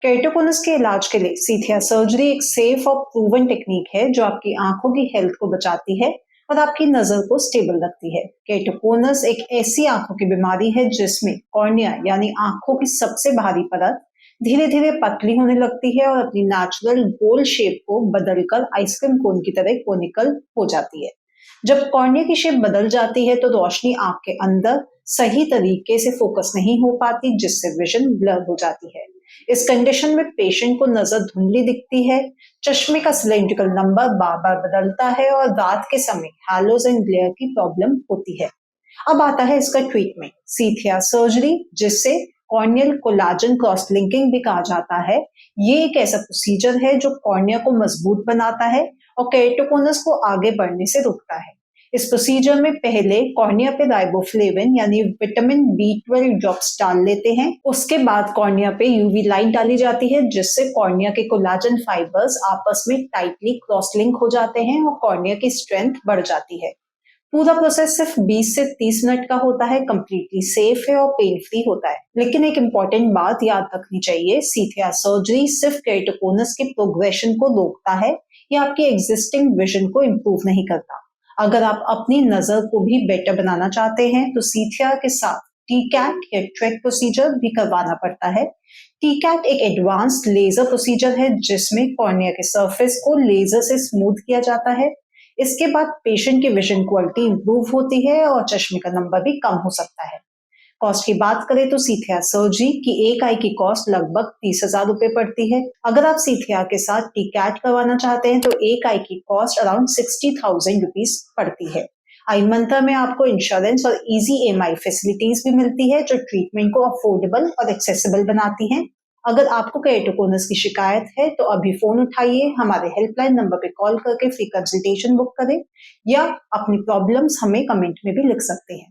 Keratoconus के इलाज के लिए सीथिया सर्जरी एक सेफ और प्रूवन टेक्निक है जो आपकी आंखों की हेल्थ को बचाती है और आपकी नजर को स्टेबल रखती है। केराटोकोनस एक ऐसी आंखों की बीमारी है जिसमें कॉर्निया यानी आंखों की सबसे बाहरी परत धीरे धीरे पतली होने लगती है और अपनी नेचुरल गोल शेप को बदलकर आइसक्रीम कोन की तरह कोनिकल हो जाती है। जब कॉर्निया की शेप बदल जाती है तो रोशनी आंख के अंदर सही तरीके से फोकस नहीं हो पाती, जिससे विजन ब्लर हो जाती है। इस कंडीशन में पेशेंट को नजर धुंधली दिखती है, चश्मे का सिलेंड्रिकल नंबर बार बार बदलता है और रात के समय हैलोज एंड ग्लेयर की प्रॉब्लम होती है। अब आता है इसका ट्रीटमेंट, सीथिया सर्जरी, जिससे कॉर्नियल कोलाजन क्रॉस लिंकिंग भी कहा जाता है। ये एक ऐसा प्रोसीजर है जो कॉर्निया को मजबूत बनाता है और केराटोकोनस को आगे बढ़ने से रोकता है। इस प्रोसीजर में पहले कॉर्निया पे राइबोफ्लेविन यानी विटामिन बी 12 ड्रॉप्स डाल लेते हैं। उसके बाद कॉर्निया पे यूवी लाइट डाली जाती है, जिससे कॉर्निया के कोलाजन फाइबर्स आपस में टाइटली क्रॉस लिंक हो जाते हैं और कॉर्निया की स्ट्रेंथ बढ़ जाती है। पूरा प्रोसेस सिर्फ 20 से 30 मिनट का होता है, कंप्लीटली सेफ है और पेन फ्री होता है। लेकिन एक इम्पॉर्टेंट बात याद रखनी चाहिए, सीथिया सर्जरी सिर्फ केराटोकोनस के प्रोग्रेशन को रोकता है, या आपके एग्जिस्टिंग विजन को इम्प्रूव नहीं करता। अगर आप अपनी नजर को भी बेटर बनाना चाहते हैं तो सीथिया के साथ टीकैट या ट्रैक प्रोसीजर भी करवाना पड़ता है। टीकैट एक एडवांस्ड लेजर प्रोसीजर है जिसमें कॉर्निया के सरफेस को लेजर से स्मूथ किया जाता है। इसके बाद पेशेंट की विजन क्वालिटी इंप्रूव होती है और चश्मे का नंबर भी कम हो सकता है। कॉस्ट की बात करें तो सीथिया सर्जरी की एक आई की कॉस्ट लगभग 30,000 रुपए पड़ती है। अगर आप सीथिया के साथ टीकैट करवाना चाहते हैं तो एक आई की कॉस्ट अराउंड 60,000 रुपीज पड़ती है। आई मंत्रा में आपको इंश्योरेंस और इजी EMI फैसिलिटीज भी मिलती है जो ट्रीटमेंट को अफोर्डेबल और एक्सेसिबल बनाती हैं। अगर आपको केराटोकोनस की शिकायत है तो अभी फोन उठाइए, हमारे हेल्पलाइन नंबर पे कॉल करके फ्री कंसल्टेशन बुक करें या अपनी प्रॉब्लम्स हमें कमेंट में भी लिख सकते हैं।